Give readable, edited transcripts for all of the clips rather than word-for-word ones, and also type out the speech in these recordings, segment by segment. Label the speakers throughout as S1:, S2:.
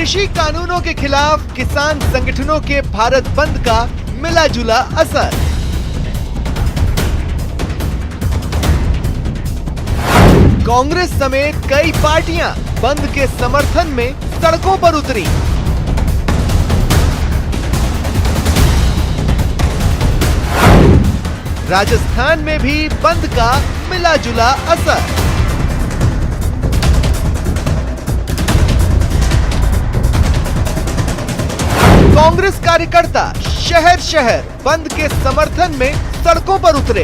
S1: कृषि कानूनों के खिलाफ किसान संगठनों के भारत बंद का मिला जुला असर। कांग्रेस समेत कई पार्टियां बंद के समर्थन में सड़कों पर उतरी। राजस्थान में भी बंद का मिला जुला असर। कांग्रेस कार्यकर्ता शहर शहर बंद के समर्थन में सड़कों पर उतरे।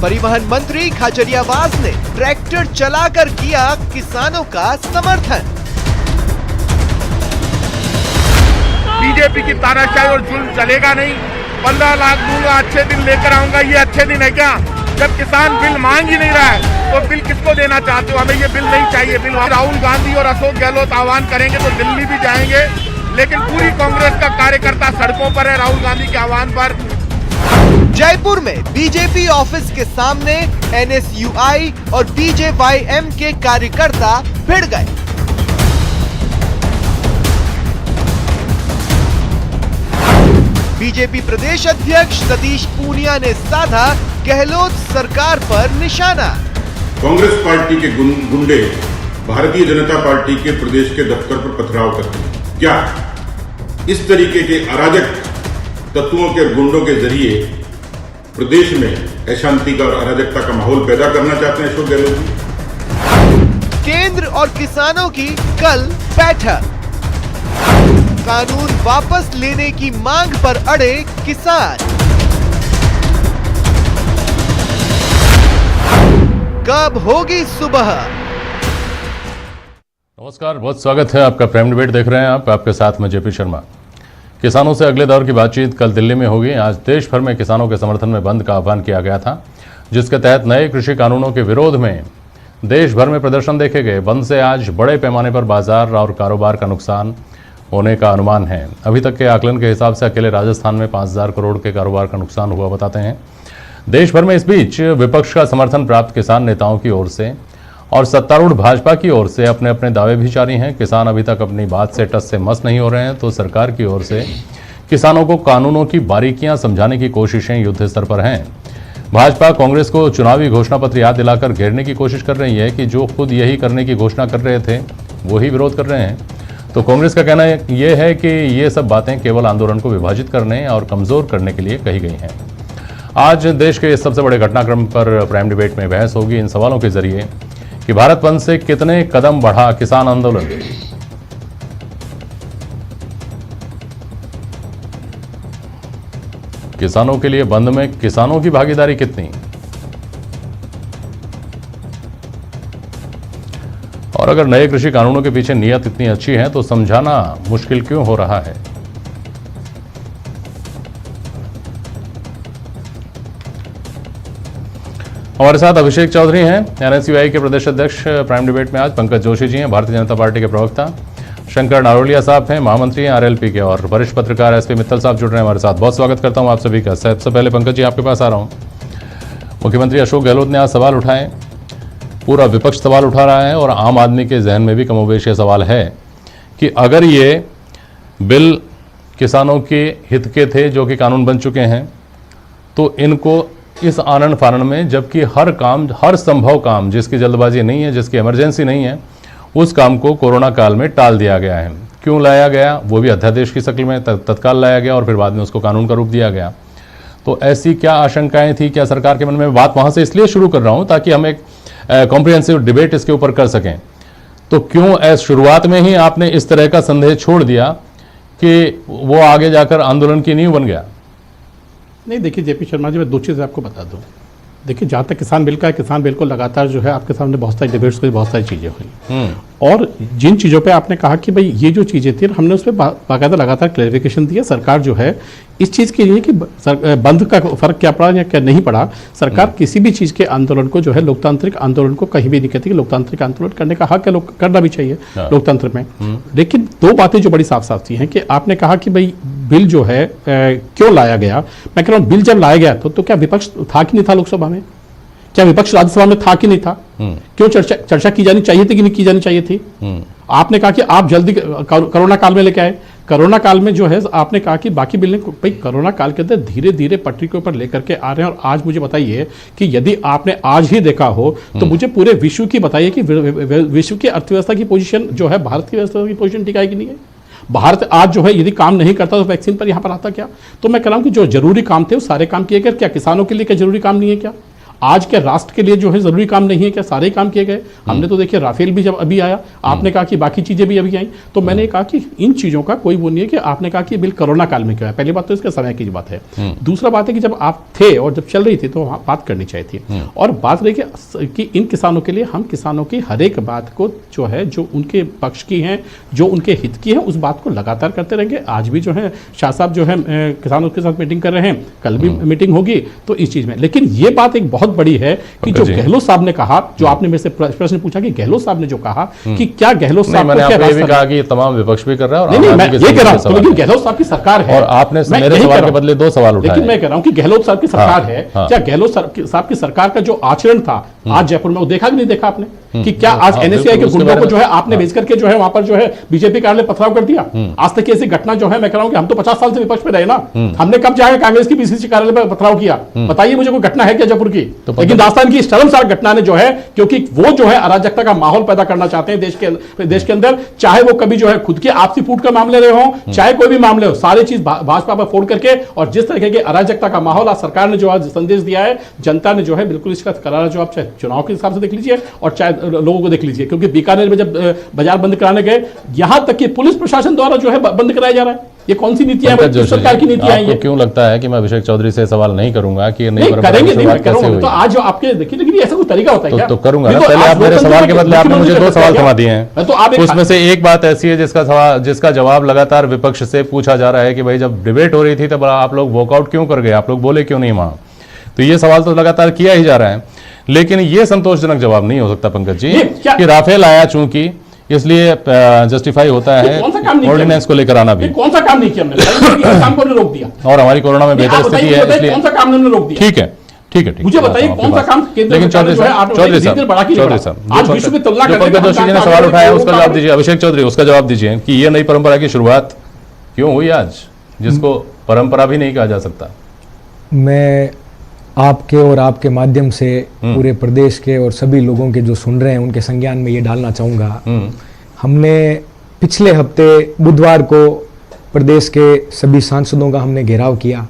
S1: परिवहन मंत्री खाचरियावास ने ट्रैक्टर चलाकर किया किसानों का समर्थन।
S2: बीजेपी की तानाशाही और जुल्म चलेगा नहीं। 15 लाख दूंगा, अच्छे दिन लेकर आऊंगा, ये अच्छे दिन है क्या? जब किसान बिल मांग ही नहीं रहा है तो बिल किसको देना चाहते हो? हमें ये बिल नहीं चाहिए। बिल राहुल गांधी और अशोक गहलोत आह्वान करेंगे तो दिल्ली भी जाएंगे, लेकिन पूरी कांग्रेस का कार्यकर्ता सड़कों पर है राहुल गांधी के आह्वान पर।
S1: जयपुर में बीजेपी ऑफिस के सामने एनएसयूआई और बीजेवाईएम के कार्यकर्ता भिड़ गए। बीजेपी प्रदेश अध्यक्ष सतीश पूनिया ने साधा गहलोत सरकार पर निशाना।
S3: कांग्रेस पार्टी के गुंडे भारतीय जनता पार्टी के प्रदेश के दफ्तर पर पथराव करते हैं। क्या इस तरीके के अराजक तत्वों के गुंडों के जरिए प्रदेश में अशांति का और अराजकता का माहौल पैदा करना चाहते हैं अशोक गहलोत जी?
S1: केंद्र और किसानों की कल बैठक। कानून वापस लेने की मांग पर अड़े किसान। कब होगी सुबह?
S4: नमस्कार, बहुत स्वागत है आपका। प्राइम डिबेट देख रहे हैं आप, आपके साथ में जेपी शर्मा। किसानों से अगले दौर की बातचीत कल दिल्ली में होगी। आज देश भर में किसानों के समर्थन में बंद का आह्वान किया गया था, जिसके तहत नए कृषि कानूनों के विरोध में देश भर में प्रदर्शन देखे गए। बंद से आज बड़े पैमाने पर बाजार और कारोबार का नुकसान होने का अनुमान है। अभी तक के आकलन के हिसाब से अकेले राजस्थान में 5000 करोड़ के कारोबार का नुकसान हुआ बताते हैं। देश भर में इस बीच विपक्ष का समर्थन प्राप्त किसान नेताओं की ओर से और सत्तारूढ़ भाजपा की ओर से अपने अपने दावे भी जारी हैं। किसान अभी तक अपनी बात से टस से मस नहीं हो रहे हैं, तो सरकार की ओर से किसानों को कानूनों की बारीकियां समझाने की कोशिशें युद्ध स्तर पर हैं। भाजपा कांग्रेस को चुनावी घोषणा पत्र याद दिलाकर घेरने की कोशिश कर रही है कि जो खुद यही करने की घोषणा कर रहे थे वही विरोध कर रहे हैं। तो कांग्रेस का कहना यह है कि ये सब बातें केवल आंदोलन को विभाजित करने और कमजोर करने के लिए कही गई हैं। आज देश के इस सबसे बड़े घटनाक्रम पर प्राइम डिबेट में बहस होगी इन सवालों के जरिए कि भारत बंद से कितने कदम बढ़ा किसान आंदोलन। किसानों के लिए बंद में किसानों की भागीदारी कितनी, और अगर नए कृषि कानूनों के पीछे नीयत इतनी अच्छी है तो समझाना मुश्किल क्यों हो रहा है? हमारे साथ अभिषेक चौधरी हैं, एनएसयूआई के प्रदेश अध्यक्ष। प्राइम डिबेट में आज पंकज जोशी जी हैं, भारतीय जनता पार्टी के प्रवक्ता। शंकर नारोलिया साहब हैं, महामंत्री हैं आरएलपी के, और वरिष्ठ पत्रकार एसपी मित्तल साहब जुड़ रहे हैं हमारे साथ। बहुत स्वागत करता हूं आप सभी का। सबसे पहले पंकज जी आपके पास आ रहा हूं। मुख्यमंत्री अशोक गहलोत ने आज सवाल उठाए, पूरा विपक्ष सवाल उठा रहा है और आम आदमी के जहन में भी कमोबेश ये सवाल है कि अगर ये बिल किसानों के हित के थे जो कि कानून बन चुके हैं, तो इनको इस आनन फानन में, जबकि हर काम, हर संभव काम जिसकी जल्दबाजी नहीं है, जिसकी इमरजेंसी नहीं है, उस काम को कोरोना काल में टाल दिया गया है। क्यों लाया गया? वो भी अध्यादेश की शक्ल में तत्काल लाया गया और फिर बाद में उसको कानून का रूप दिया गया। तो ऐसी क्या आशंकाएं थी, क्या सरकार के मन में? बात वहां से इसलिए शुरू कर रहा हूं ताकि हम एक कॉम्प्रिहेंसिव डिबेट इसके ऊपर कर सकें। तो क्यों शुरुआत में ही आपने इस तरह का संदेह छोड़ दिया कि वो आगे जाकर आंदोलन की नींव बन गया?
S5: नहीं, देखिए जेपी शर्मा जी, मैं दो चीज़ें आपको बता दूं। देखिए, जहाँ तक किसान बिल का है, किसान बिल को लगातार जो है आपके सामने बहुत सारी डिबेट्स हुई, बहुत सारी चीज़ें हुई, और जिन चीज़ों पे आपने कहा कि भाई ये जो चीज़ें थी, हमने उस पर बाकायदा लगातार क्लैरिफिकेशन दिया। सरकार जो है इस चीज़ के लिए कि बंद का फ़र्क क्या पड़ा या क्या नहीं पड़ा, सरकार किसी भी चीज़ के आंदोलन को जो है, लोकतांत्रिक आंदोलन को कहीं भी नहीं कहती कि लोकतांत्रिक आंदोलन करने का हक है, करना भी चाहिए लोकतंत्र में। लेकिन दो बातें जो बड़ी साफ साफ थी हैं कि आपने कहा कि भाई बिल जो है क्यों लाया गया। मैं कह रहा हूँ बिल जब लाया गया तो क्या विपक्ष था कि नहीं था लोकसभा में? क्या विपक्ष राज्यसभा में था कि नहीं था? क्यों चर्चा की जानी चाहिए थी कि नहीं की जानी चाहिए थी? आपने कहा कि आप जल्दी कोरोना काल में लेके आए। कोरोना काल में जो है आपने कहा कि बाकी बिलें भाई कोरोना काल के अंदर धीरे धीरे पटरी के ऊपर लेकर के आ रहे हैं। और आज मुझे बताइए कि यदि आपने आज ही देखा हो तो मुझे पूरे विश्व की बताइए कि विश्व की अर्थव्यवस्था की पोजीशन जो है भारत की व्यवस्था की पोजीशन ठीक है कि नहीं है? भारत आज जो है यदि काम नहीं करता तो वैक्सीन पर यहां पर आता क्या? तो मैं कह रहा हूं कि जो जरूरी काम थे वो सारे काम किए गए। क्या किसानों के लिए क्या जरूरी काम नहीं है क्या? आज के राष्ट्र के लिए जो है जरूरी काम नहीं है क्या? सारे काम किए गए। हमने तो देखिए राफेल भी जब अभी आया, आपने कहा कि बाकी चीजें भी अभी आई, तो मैंने कहा कि इन चीजों का कोई वो नहीं है कि आपने कहा कि बिल कोरोना काल में क्यों है। पहली बात तो इसके समय की बात है। दूसरा बात है कि जब आप थे और जब चल रही थी तो बात करनी चाहिए थी। और बात रही कि इन किसानों के लिए हम किसानों की हर एक बात को जो है जो उनके पक्ष की है, जो उनके हित की है, उस बात को लगातार करते रहेंगे। आज भी जो है शाह साहब जो है किसानों के साथ मीटिंग कर रहे हैं, कल भी मीटिंग होगी। तो इस चीज में लेकिन ये बात एक बहुत बड़ी है कि जो गहलोत साहब ने कहा, जो आपने मेरे से प्रश्न पूछा कि गहलोत साहब ने जो कहा कि क्या गहलोत साहब
S4: मैंने आपको ये भी कहा कि तमाम विपक्ष भी कर रहा है और
S5: नहीं मैं ये कह रहा हूं लेकिन गहलोत साहब की सरकार है
S4: और आपने मेरे सवाल के बदले 2 सवाल उठाए।
S5: लेकिन मैं कह रहा हूं कि गहलोत साहब की सरकार है, क्या गहलोत साहब की सरकार का जो आचरण था आज जयपुर में वो देखा कि नहीं देखा आपने? कि क्या आज एनएसयूआई के गुंडों को जो है आपने भेज करके जो है वहां पर जो है बीजेपी कार्यालय पथराव कर दिया? आज तक की ऐसी घटना जो है मैं कह रहा हूं कि हम तो 50 साल से विपक्ष में रहे ना, हमने कब जाकर कांग्रेस की बीसीसी कार्यालय पर पथराव किया? बताइए मुझे कोई घटना है क्या जयपुर की? लेकिन दास्तान की शर्मसार घटना ने जो है, क्योंकि वो जो है अराजकता का माहौल पैदा करना चाहते हैं देश के अंदर, चाहे वो कभी जो है खुद के आपसी फूट का मामले रहे हो, चाहे कोई भी मामले हो, सारी चीज भाजपा पर फोड़ करके। और जिस तरह के अराजकता का माहौल आज सरकार ने जो आज संदेश दिया है, जनता ने जो है बिल्कुल इसका करारा जवाब चाहे चुनाव के हिसाब से देख लीजिए और चाहे लोगों को देख लीजिए। क्योंकि बीकानेर में जब बाजार बंद कराने गए, यहां तक कि पुलिस प्रशासन द्वारा जो है बंद कराया जा रहा है। ये कौन सी नीतियां है? सरकार की नीतियां हैं।
S4: क्यों लगता है कि मैं अभिषेक चौधरी से सवाल नहीं करूंगा कि
S5: नहीं करेंगे? नहीं करूंगा तो आज जो आपके देखिए, लेकिन ऐसा कोई तरीका होता है क्या?
S4: तो करूंगा ना। पहले आप मेरे सवाल के बदले आपने मुझे 2 सवाल थमा दिए हैं।
S5: तो आप
S4: उसमें से एक बात ऐसी है जिसका जवाब लगातार विपक्ष से पूछा जा रहा है कि भाई जब डिबेट हो रही थी तब आप लोग वॉकआउट क्यों कर गए, आप लोग बोले क्यों नहीं वहां? तो ये सवाल तो लगातार किया ही जा रहा है। लेकिन ये संतोषजनक जवाब नहीं हो सकता पंकज जी कि राफेल आया चूंकि इसलिए जस्टिफाई होता है ऑर्डिनेंस को लेकर आना भी।
S5: कौन सा काम नहीं किया हमने? काम को रोक दिया
S4: और हमारी कोरोना में बेहतर स्थिति है इसलिए
S5: कौन सा काम हमने रोक दिया?
S4: ठीक है मुझे
S5: बताइए कौन सा काम केंद्र
S4: लेकिन चौधरी साहब
S5: आज विश्व में तुलना करके
S4: पंकज जोशी जी ने सवाल उठाया उसका जवाब दीजिए। अभिषेक चौधरी उसका जवाब दीजिए कि ये नई परंपरा की शुरुआत क्यों हुई आज, जिसको परंपरा भी नहीं कहा जा सकता?
S6: मैं आपके और आपके माध्यम से पूरे प्रदेश के और सभी लोगों के जो सुन रहे हैं उनके संज्ञान में ये डालना चाहूँगा। हमने पिछले हफ्ते बुधवार को प्रदेश के सभी सांसदों का हमने घेराव किया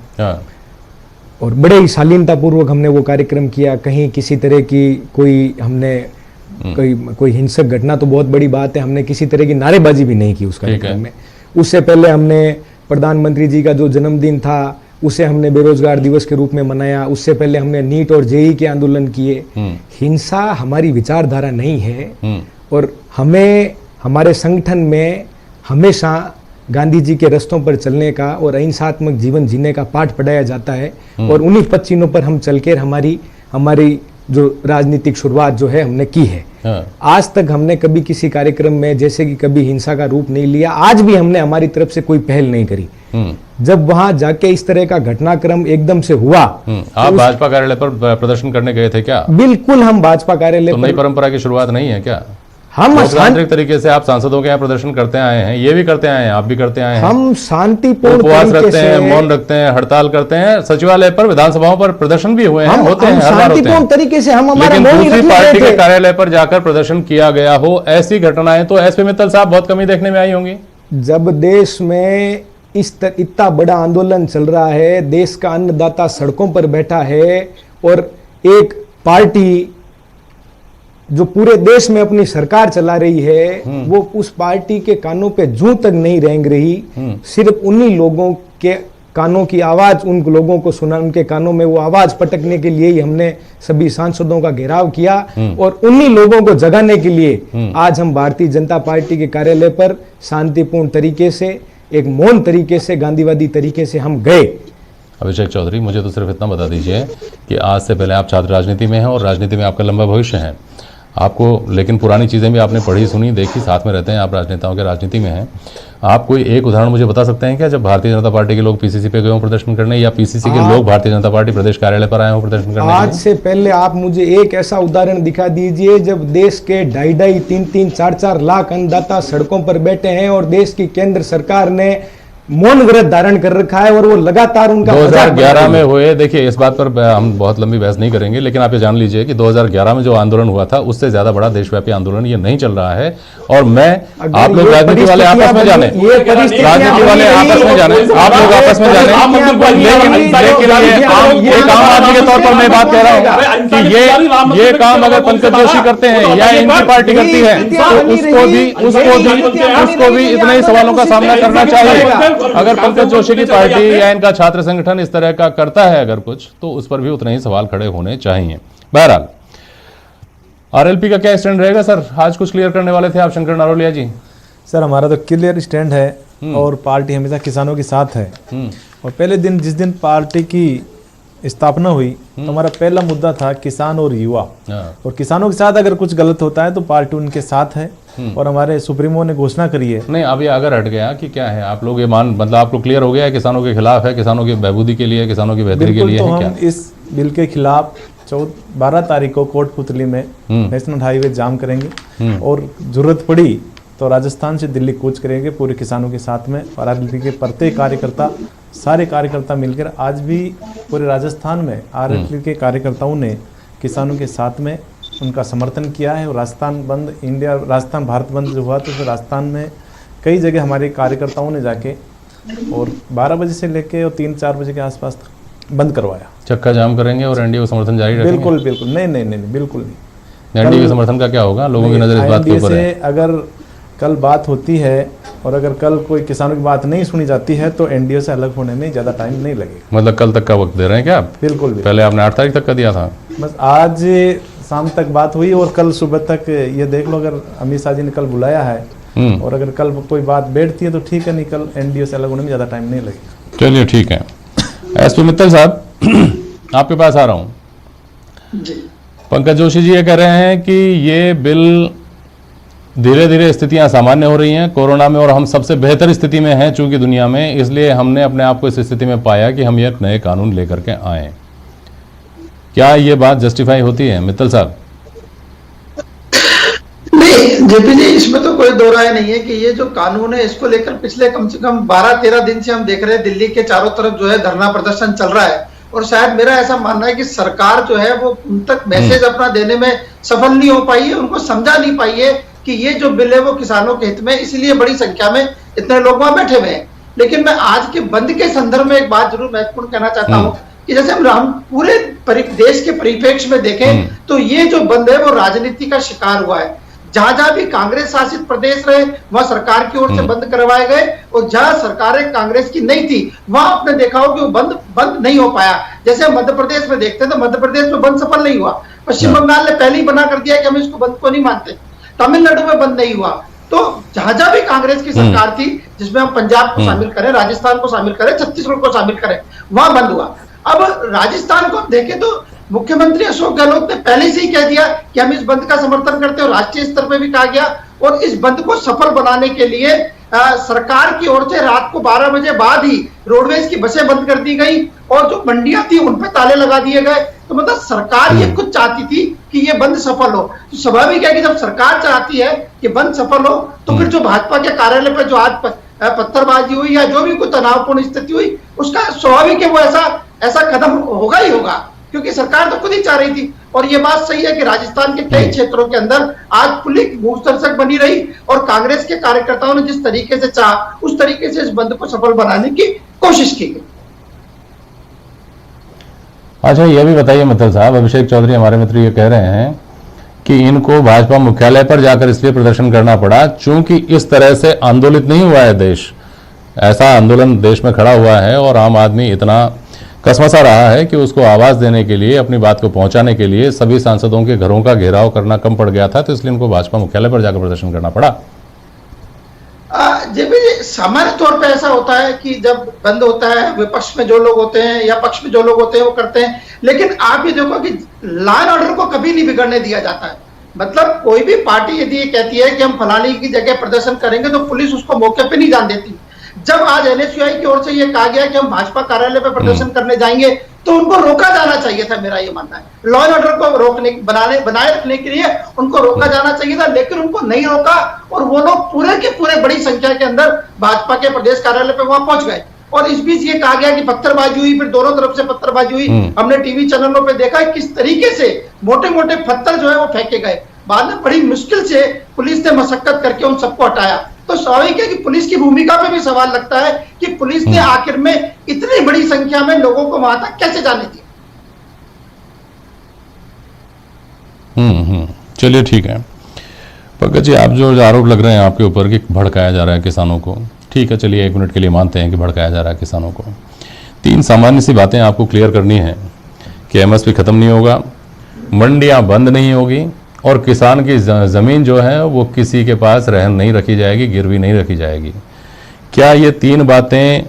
S6: और बड़े ही शालीनतापूर्वक हमने वो कार्यक्रम किया। कहीं किसी तरह की कोई हिंसक घटना तो बहुत बड़ी बात है, हमने किसी तरह की नारेबाजी भी नहीं की उस कार्यक्रम में। उससे पहले हमने प्रधानमंत्री जी का जो जन्मदिन था उसे हमने बेरोजगार दिवस के रूप में मनाया। उससे पहले हमने नीट और जेई के आंदोलन किए। हिंसा हमारी विचारधारा नहीं है और हमें हमारे संगठन में हमेशा गांधी जी के रस्तों पर चलने का और अहिंसात्मक जीवन जीने का पाठ पढ़ाया जाता है और उन्हीं पच्चीनों पर हम चलकर हमारी जो राजनीतिक शुरुआत जो है हमने की है। आज तक हमने कभी किसी कार्यक्रम में जैसे कि कभी हिंसा का रूप नहीं लिया। आज भी हमने हमारी तरफ से कोई पहल नहीं करी। जब वहां जाके इस तरह का घटनाक्रम एकदम से हुआ
S4: आप भाजपा कार्यालय पर प्रदर्शन करने गए थे क्या?
S6: बिल्कुल, हम भाजपा कार्यालय
S4: तो नई परंपरा की शुरुआत नहीं है क्या?
S6: हम
S4: लोकतांत्रिक तरीके से आप सांसदों के यहाँ प्रदर्शन करते आए हैं, ये भी करते आए हैं, आप भी करते आए हैं।
S6: हम शांतिपूर्ण
S4: उपवास रखते हैं, मौन रखते हैं, हड़ताल करते हैं, सचिवालय पर विधानसभाओं पर प्रदर्शन भी हुए हैं, होते हैं,
S6: शांतिपूर्ण तरीके से हम हमारा
S4: लेकिन दूसरी पार्टी के कार्यालय पर जाकर प्रदर्शन किया गया हो, ऐसी घटनाएं तो एसपी मित्तल साहब बहुत कमी देखने में आई होंगी।
S6: जब देश में इतना बड़ा आंदोलन चल रहा है, देश का अन्नदाता सड़कों पर बैठा है और एक पार्टी जो पूरे देश में अपनी सरकार चला रही है वो उस पार्टी के कानों पे जूं तक नहीं रेंग रही। सिर्फ उन्हीं लोगों के कानों की आवाज, उन लोगों को सुना, उनके कानों में वो आवाज पटकने के लिए ही हमने सभी सांसदों का घेराव किया और उन्हीं लोगों को जगाने के लिए आज हम भारतीय जनता पार्टी के कार्यालय पर शांतिपूर्ण तरीके से, एक मौन तरीके से, गांधीवादी तरीके से हम गए।
S4: अभिषेक चौधरी, मुझे तो सिर्फ इतना बता दीजिए कि आज से पहले आप छात्र राजनीति में हैं और राजनीति में आपका लंबा भविष्य है। आपको लेकिन पुरानी चीज़ें भी आपने पढ़ी सुनी देखी, साथ में रहते हैं आप, राजनेताओं के राजनीति में हैं। आप कोई एक उदाहरण मुझे बता सकते हैं क्या, जब भारतीय जनता पार्टी के लोग पीसीसी पे गए हों प्रदर्शन करने, या पीसीसी के लोग भारतीय जनता पार्टी प्रदेश कार्यालय पर आए हों प्रदर्शन करने?
S6: आज से पहले आप मुझे एक ऐसा उदाहरण दिखा दीजिए जब देश के 2.5, 3, 4 लाख अन्नदाता सड़कों पर बैठे हैं और देश की केंद्र सरकार ने मौन व्रत धारण कर रखा है और वो लगातार उनका
S4: 2011 में हुए। देखिए, इस बात पर हम बहुत लंबी बहस नहीं करेंगे, लेकिन आप ये जान लीजिए कि 2011 में जो आंदोलन हुआ था उससे ज्यादा बड़ा देशव्यापी आंदोलन ये नहीं चल रहा है। और मैं, आप लोग राजनीति वाले आपस में जाने, राजनीति वाले आपस में जाने, आप लोग आपस में जाने, लेकिन एक आम आदमी के तौर पर मैं बात कह रहा हूँ कि ये काम अगर पंकज जोशी करते हैं या इनकी पार्टी करती है तो उसको भी इतने ही सवालों का सामना करना चाहिए। अगर पंकज जोशी की पार्टी या इनका छात्र संगठन इस तरह का करता है अगर कुछ, तो उस पर भी उतने ही सवाल खड़े होने चाहिए। बहरहाल, आरएलपी का क्या स्टैंड रहेगा सर? आज कुछ क्लियर करने वाले थे आप शंकर नारोलिया जी।
S7: सर, हमारा तो क्लियर स्टैंड है और पार्टी हमेशा किसानों के साथ है। और पहले दिन जिस दिन पार्टी की स्थापना हुई तो हमारा पहला मुद्दा था किसान और युवा, और किसानों के साथ अगर कुछ गलत होता है तो पार्टी उनके साथ है। और हमारे सुप्रीमो ने घोषणा करी है।
S4: नहीं, अब ये अगर हट गया कि क्या है, आप लोग ये मतलब आपको क्लियर हो गया है किसानों के खिलाफ है, किसानों की बहबूदी के लिए, किसानों की बेहतरी के लिए
S7: तो
S4: है
S7: हम
S4: क्या?
S7: इस बिल के खिलाफ 12 तारीख को कोटपुतली में नेशनल हाईवे जाम करेंगे और जरूरत पड़ी तो राजस्थान से दिल्ली कूच करेंगे पूरे किसानों के साथ में। और आरएलपी के प्रत्येक कार्यकर्ता, सारे कार्यकर्ता मिलकर आज भी पूरे राजस्थान में आरएलपी के कार्यकर्ताओं ने किसानों के साथ में उनका समर्थन किया है। और राजस्थान भारत बंद जो हुआ तो फिर राजस्थान में कई जगह हमारे कार्यकर्ताओं ने जाके और 12 बजे से लेके और 3-4 बजे के आसपास बंद करवाया।
S4: चक्का जाम करेंगे और एनडीए को समर्थन जारी रखेंगे?
S7: बिल्कुल बिल्कुल, नहीं बिल्कुल नहीं।
S4: एनडीए के समर्थन का क्या होगा? लोगों की नजर इस बात के ऊपर है।
S7: अगर कल बात होती है और अगर कल कोई किसानों की बात नहीं सुनी जाती है तो एनडीए से अलग होने में ज़्यादा टाइम नहीं लगेगा।
S4: मतलब कल तक का वक्त दे रहे हैं क्या आप?
S7: बिल्कुल।
S4: पहले आपने 8 तारीख तक का दिया था।
S7: बस आज शाम तक बात हुई और कल सुबह तक ये देख लो, अगर अमित शाह जी ने कल बुलाया है और अगर कल कोई बात बैठती है तो ठीक है, नहीं कल एनडीए से अलग होने में ज़्यादा टाइम नहीं लगेगा।
S4: चलिए ठीक है। एसपी मित्तल साहब, आपके पास आ रहा हूँ। पंकज जोशी जी ये कह रहे हैं कि ये बिल धीरे धीरे स्थितियां सामान्य हो रही हैं कोरोना में, और हम सबसे बेहतर स्थिति में हैं चूंकि दुनिया में, इसलिए हमने अपने आप को इस स्थिति में पाया कि हम ये नए कानून लेकर के आए। क्या ये बात जस्टिफाई होती है मित्तल साहब?
S8: नहीं जेपी जी, इसमें तो कोई दो राय नहीं है कि ये जो कानून है इसको लेकर पिछले कम से कम 12-13 दिन से हम देख रहे हैं दिल्ली के चारों तरफ जो है धरना प्रदर्शन चल रहा है। और शायद मेरा ऐसा मानना है कि सरकार जो है वो उन तक मैसेज अपना देने में सफल नहीं हो पाई है, उनको समझा नहीं पाई है कि ये जो बिल है वो किसानों के हित में, इसलिए बड़ी संख्या में इतने लोग वहां बैठे हुए हैं। लेकिन मैं आज के बंद के संदर्भ में एक बात जरूर महत्वपूर्ण कहना चाहता हूं कि जैसे हम पूरे देश के परिप्रेक्ष्य में देखें तो ये जो बंद है वो राजनीति का शिकार हुआ है। जहां जहां भी कांग्रेस शासित प्रदेश रहे वहां सरकार की ओर से बंद करवाए गए, और जहां सरकारें कांग्रेस की नहीं थी वहां आपने देखा हो कि वो बंद नहीं हो पाया। जैसे हम मध्य प्रदेश में देखते हैं तो मध्य प्रदेश में बंद सफल नहीं हुआ। पश्चिम बंगाल ने पहले ही मना कर दिया कि हम इसको बंद को नहीं मानते। तमिलनाडु में बंद नहीं हुआ। तो जहां जहां भी कांग्रेस की सरकार थी, जिसमें हम पंजाब को शामिल करें, राजस्थान को शामिल करें, छत्तीसगढ़ को शामिल करें, वहां बंद हुआ। अब राजस्थान को देखें तो मुख्यमंत्री अशोक गहलोत ने पहले से ही कह दिया कि हम इस बंद का समर्थन करते हैं, और राष्ट्रीय स्तर पर भी कहा गया। और इस बंद को सफल बनाने के लिए सरकार की ओर से रात को 12 बजे बाद ही रोडवेज की बसें बंद कर दी गई और जो मंडियां थी उन पे ताले लगा दिए गए। तो मतलब सरकार ये खुद चाहती थी कि ये बंद सफल हो। तो स्वाभाविक है कि जब सरकार चाहती है कि बंद सफल हो तो फिर जो भाजपा के कार्यालय पर जो आज पत्थरबाजी हुई या जो भी कोई तनावपूर्ण स्थिति हुई, उसका स्वाभाविक है वो ऐसा कदम होगा ही होगा, क्योंकि सरकार तो खुद ही चाह रही थी। और ये बात सही है कि राजस्थान के कई क्षेत्रों के अंदर आज पुलिस भूसरसक बनी रही और कांग्रेस के कार्यकर्ताओं ने जिस तरीके से चाहा उस तरीके से इस बंद को सफल बनाने की कोशिश की गई।
S4: अच्छा, ये भी बताइए मित्तल साहब, अभिषेक चौधरी हमारे मित्र ये कह रहे हैं कि इनको भाजपा मुख्यालय पर जाकर इसलिए प्रदर्शन करना पड़ा चूंकि इस तरह से आंदोलित नहीं हुआ है देश। ऐसा आंदोलन देश में खड़ा हुआ है और आम आदमी इतना कसमसा रहा है कि उसको आवाज देने के लिए, अपनी बात को पहुंचाने के लिए सभी सांसदों के घरों का घेराव करना कम पड़ गया था, तो इसलिए उनको भाजपा मुख्यालय पर जाकर प्रदर्शन करना पड़ा।
S8: जी सामान्य तौर पे ऐसा होता है कि जब बंद होता है विपक्ष में जो लोग होते हैं या पक्ष में जो लोग होते हैं वो करते हैं, लेकिन आप ये देखो कि लॉ एंड ऑर्डर को कभी नहीं बिगड़ने दिया जाता है। मतलब कोई भी पार्टी यदि ये कहती है कि हम फलानी की जगह प्रदर्शन करेंगे तो पुलिस उसको मौके पे नहीं जान देती। जब आज एनएसयूआई की ओर से ये कहा गया कि हम भाजपा कार्यालय पे प्रदर्शन करने जाएंगे तो उनको रोका जाना चाहिए था, मेरा ये मानना है। लॉ एंड ऑर्डर को रोकने बनाए रखने के लिए उनको रोका जाना चाहिए था, लेकिन उनको नहीं रोका और वो लोग पूरे के पूरे बड़ी संख्या के अंदर भाजपा के प्रदेश कार्यालय पे वहां पहुंच गए। और इस बीच ये कहा गया कि पत्थरबाजी हुई, फिर दोनों तरफ से पत्थरबाजी हुई। हमने टीवी चैनलों पे देखा किस तरीके से मोटे मोटे पत्थर जो है वो फेंके गए। बाद में बड़ी मुश्किल से पुलिस ने मशक्कत करके उन सबको हटाया। तो स्वाभाविक है कि पुलिस की भूमिका पे भी सवाल लगता है कि पुलिस ने आखिर में इतनी बड़ी संख्या में लोगों को वहां तक कैसे जाने दिया।
S4: चलिए ठीक है पंकज जी, आप जो आरोप लग रहे हैं आपके ऊपर कि भड़काया जा रहा है किसानों को, ठीक है चलिए 1 मिनट के लिए मानते हैं कि भड़काया जा रहा है किसानों को। 3 सामान्य सी बातें आपको क्लियर करनी है कि एमएसपी खत्म नहीं होगा, मंडियां बंद नहीं होगी और किसान की ज़मीन जो है वो किसी के पास रहन नहीं रखी जाएगी, गिरवी नहीं रखी जाएगी। क्या ये 3 बातें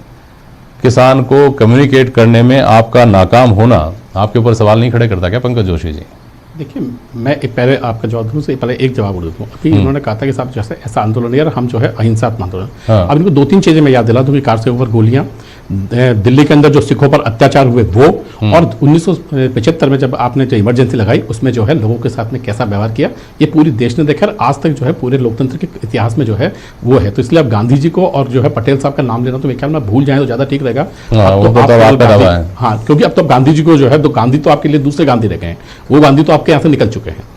S4: किसान को कम्युनिकेट करने में आपका नाकाम होना आपके ऊपर सवाल नहीं खड़े करता क्या पंकज जोशी जी?
S5: देखिए, मैं पहले आपका जवाब दूँ से पहले एक जवाब दूँ। अभी उन्होंने कहा था कि साहब जैसे ऐसा आंदोलन यार हम जो है अहिंसात्मक आंदोलन।
S4: हाँ।
S5: अब इनको 2-3 चीज़ें मैं याद दिला दूँ कि कार से ऊपर गोलियाँ, दिल्ली के अंदर जो सिखों पर अत्याचार हुए वो, और 1975 में जब आपने जो इमरजेंसी लगाई उसमें जो है लोगों के साथ में कैसा व्यवहार किया, ये पूरी देश ने देखा। आज तक जो है पूरे लोकतंत्र के इतिहास में जो है वो है। तो इसलिए अब गांधी जी को और जो है पटेल साहब का नाम लेना तो मेरे ख्याल में भूल जाए तो ज़्यादा ठीक रहेगा। हाँ, क्योंकि अब तो गांधी जी को जो है, तो गांधी तो आपके लिए दूसरे गांधी रह गए हैं, वो गांधी तो आपके यहाँ से निकल चुके हैं।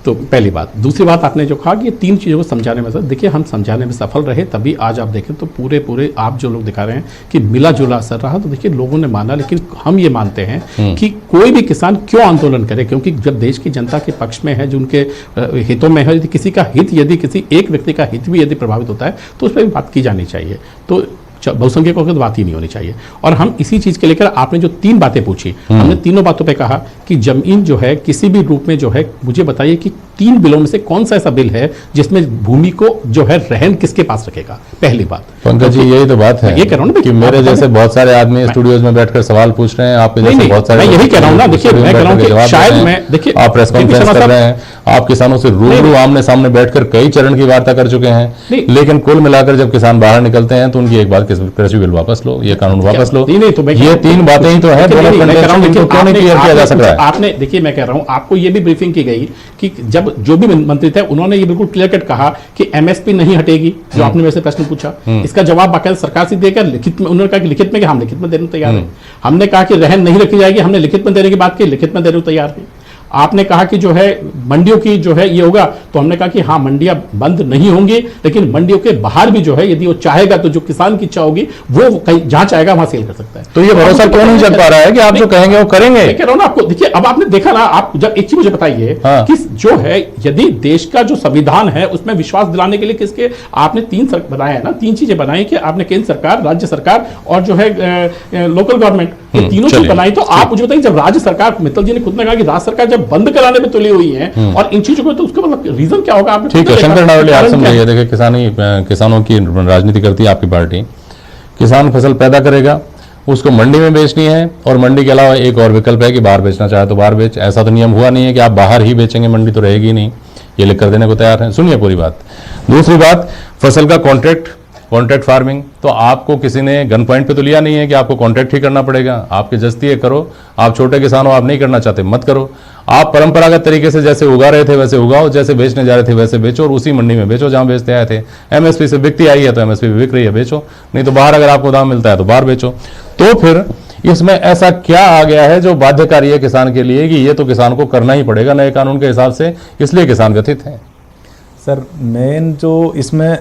S5: तो पहली बात। दूसरी बात, आपने जो कहा कि ये 3 चीज़ों को समझाने में, देखिए हम समझाने में सफल रहे, तभी आज आप देखें तो पूरे आप जो लोग दिखा रहे हैं कि मिला जुला असर रहा। तो देखिए लोगों ने माना, लेकिन हम ये मानते हैं कि कोई भी किसान क्यों आंदोलन करे, क्योंकि जब देश की जनता के पक्ष में है, जो उनके हितों में है, यदि किसी का हित, यदि किसी एक व्यक्ति का हित भी यदि प्रभावित होता है तो उस पर भी बात की जानी चाहिए। तो बहुसंख्यकों की बात ही नहीं होनी चाहिए। और हम इसी चीज के लेकर, आपने जो 3 बातें पूछी, हमने तीनों बातों पे कहा कि जमीन जो है किसी भी रूप में जो है, मुझे बताइए कि 3 बिलों में से कौन सा ऐसा बिल है जिसमें भूमि को जो है रहन किसके पास रखेगा। पहली बात
S4: पंकज जी, यही तो बात है, ये कह रहा हूँ कि मेरे जैसे बहुत सारे आदमी स्टूडियोज में बैठकर सवाल पूछ रहे हैं, आपके जैसे बहुत सारे, मैं यही कह रहा हूँ ना। देखिए मैं कह रहा हूँ कि शायद मैं, देखिए आप प्रेस कॉन्फ्रेंस कर रहे हैं, आप किसानों से रूबरू आमने सामने बैठकर कई चरण की वार्ता कर चुके हैं, लेकिन कुल मिलाकर जब किसान बाहर निकलते हैं तो उनकी एक बात, कृषि बिल वापस लो, ये कानून वापस लो। नहीं तो ये 3 बातें ही तो है, दोनों क्यों नहीं क्लियर किया जा सकता है? आपने देखिए, मैं कह रहा हूं आपको ये भी ब्रीफिंग की गई कि जब जो भी मंत्री थे उन्होंने ये बिल्कुल क्लियर कट कहा कि एमएसपी नहीं हटेगी, जो आपने मेरे से प्रश्न पूछा, इसका जवाब बाकायदा सरकार से देकर लिखित में, उन्होंने कहा कि लिखित में, कि हम लिखित में देने को तैयार है। हमने कहा कि रहन नहीं रखी जाएगी, हमने लिखित में देने की बात की, लिखित में देने को तैयार है। आपने कहा कि जो है मंडियों की जो है ये होगा, तो हमने कहा कि हाँ मंडियां बंद नहीं होंगी, लेकिन मंडियों के बाहर भी जो है यदि वो चाहेगा तो जो किसान की इच्छा होगी वो कहीं जहां चाहेगा वहां सेल कर सकता है। तो ये भरोसा क्यों नहीं चल पा रहा है कि आप जो कहेंगे वो करेंगे?
S5: कह रहा हूं ना आपको। देखिए अब आपने देखा ना, आप जब एक चीज मुझे बताइए कि जो है यदि देश का जो संविधान है उसमें विश्वास दिलाने के लिए किसके आपने 3 बनाए ना, 3 चीजें बनाई कि आपने केंद्र सरकार, राज्य सरकार और जो है लोकल गवर्नमेंट, ये तीनों चीज बनाई। तो आप मुझे बताइए, जब राज्य सरकार, मित्तल जी ने खुद ने कहा कि राज्य सरकार जब बंद कराने में तुली हुई है और इन चीजों को, तो उसका मतलब रीजन क्या होगा? आपने
S4: ठीक है शंकर नावले, आप समझिए, देखिए किसानों की राजनीति करती है आपकी पार्टी। किसान फसल पैदा करेगा, उसको मंडी में बेचनी है, और मंडी के अलावा एक और विकल्प है कि बाहर बेचना चाहे तो बाहर बेच। ऐसा तो नियम हुआ नहीं है कि आप बाहर ही बेचेंगे, मंडी तो रहेगी नहीं, ये लिख कर देने को तैयार है। सुनिए पूरी बात। दूसरी बात, फसल का कॉन्ट्रैक्ट फार्मिंग, तो आपको किसी ने गन पॉइंट पे तो लिया नहीं है कि आपको कॉन्ट्रैक्ट ही करना पड़ेगा, आपकी जस्ती है करो। आप छोटे किसान हो, आप नहीं करना चाहते मत करो। आप परंपरागत तरीके से जैसे उगा रहे थे वैसे उगाओ, जैसे बेचने जा रहे थे वैसे बेचो, और उसी मंडी में बेचो जहां बेचते आए थे। एमएसपी से बिकती आई है तो एमएसपी पे बिक रही है, बेचो, नहीं तो बाहर अगर आपको दाम मिलता है तो बाहर बेचो। तो फिर इसमें ऐसा क्या आ गया है जो बाध्यकारी है किसान के लिए कि ये तो किसान को करना ही पड़ेगा नए कानून के हिसाब से, इसलिए किसान व्यथित है?
S7: सर मेन जो इसमें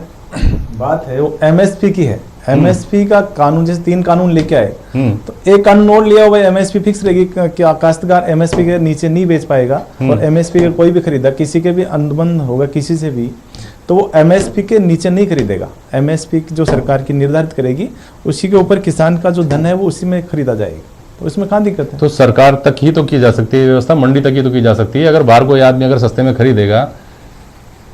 S7: बात है वो एमएसपी की है। एमएसपी का कानून, जैसे 3 कानून लेके आए तो एक कानून और लिया हुआ एमएसपी फिक्स रहेगी कि काश्तकार एमएसपी के नीचे नहीं बेच पाएगा, और एमएसपी का कोई भी खरीदा, किसी के भी अनुबंध होगा किसी से भी, तो वो एमएसपी के नीचे नहीं खरीदेगा। एमएसपी जो सरकार की निर्धारित करेगी उसी के ऊपर किसान का जो धन है वो उसी में खरीदा जाएगा। तो इसमें कहाँ दिक्कत है?
S4: तो सरकार तक ही तो की जा सकती है व्यवस्था, मंडी तक ही तो की जा सकती है। अगर बाहर कोई आदमी अगर सस्ते में खरीदेगा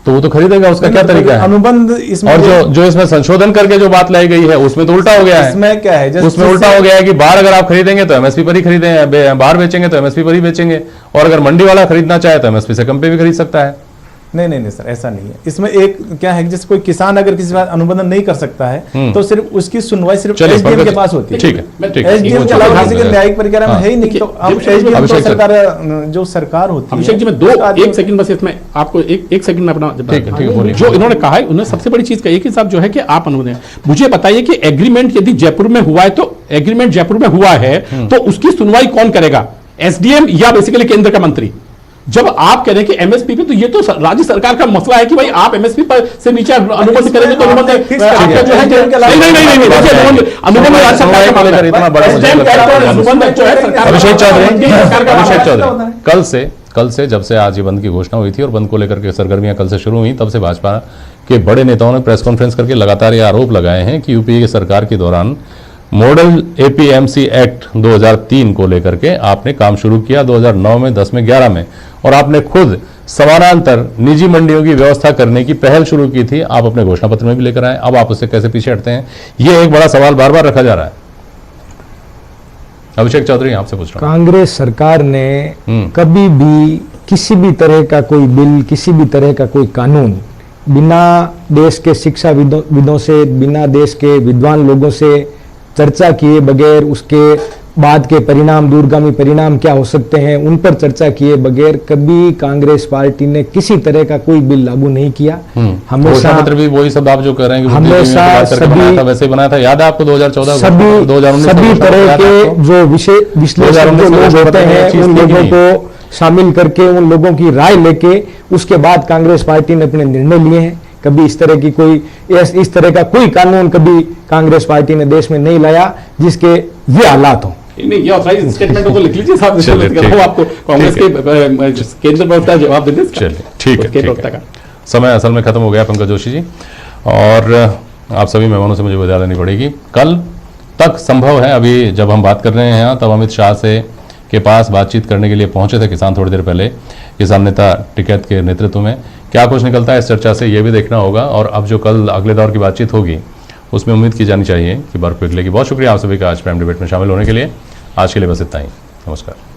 S4: तो वो तो खरीदेगा, उसका क्या तरीका है?
S7: अनुबंध इसमें,
S4: और जो इसमें संशोधन करके जो बात लाई गई है उसमें तो उल्टा हो गया है।
S7: इसमें क्या है?
S4: उसमें उल्टा हो गया है कि बाहर अगर आप खरीदेंगे तो एमएसपी पर ही खरीदेंगे, बाहर बेचेंगे तो एमएसपी पर ही बेचेंगे, और अगर मंडी वाला खरीदना चाहे तो एमएसपी से कम पे भी खरीद सकता है।
S7: नहीं सर, ऐसा नहीं है। इसमें एक क्या है कि जैसे कोई किसान अगर किसी बात अनुबंधन नहीं कर सकता है तो सिर्फ उसकी सुनवाई सिर्फ एसडीएम के पास होती है।
S4: ठीक है,
S7: एसडीएम के अलावा किसी के न्यायिक प्रक्रिया में है ही नहीं। तो अब एसडीएम तो सरकार जो सरकार होती है।
S5: अभिषेक जी, मैं एक सेकंड बस इसमें आपको एक सेकंड में अपना जो इन्होंने कहा है, उन्होंने सबसे बड़ी चीज कही कि साहब जो है कि आप अनुबंधन, मुझे बताइए कि एग्रीमेंट यदि जयपुर में हुआ है तो एग्रीमेंट जयपुर में हुआ है तो उसकी सुनवाई कौन करेगा? एसडीएम या बेसिकली केंद्र का मंत्री? जब आप कह रहे हैं कि एमएसपी पे, तो ये तो राज्य सरकार का मसला है कि भाई आप एमएसपी पर से नीचे अनुबंध करेंगे तो अनुबंध आपका जो है नहीं अनुबंध राज्य सरकार का मामला है। इतना बड़ा अनुबंध जो है सरकार।
S4: अभिषेक चौधरी, कल से जब से आज ये बंद की घोषणा हुई थी और बंद को लेकर के सरगर्मियां कल से शुरू हुई, तब से भाजपा के बड़े नेताओं ने प्रेस कॉन्फ्रेंस करके लगातार ये आरोप लगाए हैं कि यूपीए की सरकार के दौरान मॉडल एपीएमसी एक्ट 2003 को लेकर के आपने काम शुरू किया 2009 में, 10 में, 11 में, और आपने खुद समानांतर निजी मंडियों की व्यवस्था करने की पहल शुरू की थी। आप अपने घोषणा पत्र में भी लेकर आए, अब आप उससे कैसे पीछे हटते हैं? ये एक बड़ा सवाल बार बार रखा जा रहा है। अभिषेक चौधरी, आपसे पूछ रहा हूं।
S6: कांग्रेस सरकार ने कभी भी किसी भी तरह का कोई बिल, किसी भी तरह का कोई कानून बिना देश के शिक्षाविदों से, बिना देश के विद्वान लोगों से चर्चा किए बगैर, उसके बाद के परिणाम, दूरगामी परिणाम क्या हो सकते हैं, उन पर चर्चा किए बगैर कभी कांग्रेस पार्टी ने किसी तरह का कोई बिल लागू नहीं किया।
S4: हमेशा पत्र भी वही सब आप जो कह रहे हैं,
S6: हमेशा
S4: वैसे बनाया था। याद है आपको 2014
S6: सभी तरह के जो विश्लेषण जो लोग होते हैं उन लोगों को शामिल करके, उन लोगों की राय लेके उसके बाद कांग्रेस पार्टी ने अपने निर्णय लिए हैं। कभी इस तरह की इस तरह का कोई कानून कभी कांग्रेस पार्टी ने देश में नहीं लाया जिसके ये हालात हो।
S5: नहीं, ये ऑथराइज स्टेटमेंट को लिख लीजिए साहब, आपको कांग्रेस के केंद्र प्रवक्ता जवाब दे दें।
S4: चलिए, ठीक है। समय असल में खत्म हो गया पंकज जोशी जी, और आप सभी मेहमानों से मुझे विदा लेनी पड़ेगी। कल तक संभव है, अभी जब हम बात कर रहे हैं तब अमित शाह के पास बातचीत करने के लिए पहुंचे थे किसान थोड़ी देर पहले, किसान नेता टिकैत के नेतृत्व में। क्या कुछ निकलता है इस चर्चा से, ये भी देखना होगा। और अब जो कल अगले दौर की बातचीत होगी उसमें उम्मीद की जानी चाहिए कि बर्फ पिघलेगी। बहुत शुक्रिया आप सभी का आज प्राइम डिबेट में शामिल होने के लिए। आज के लिए बस इतना ही। नमस्कार।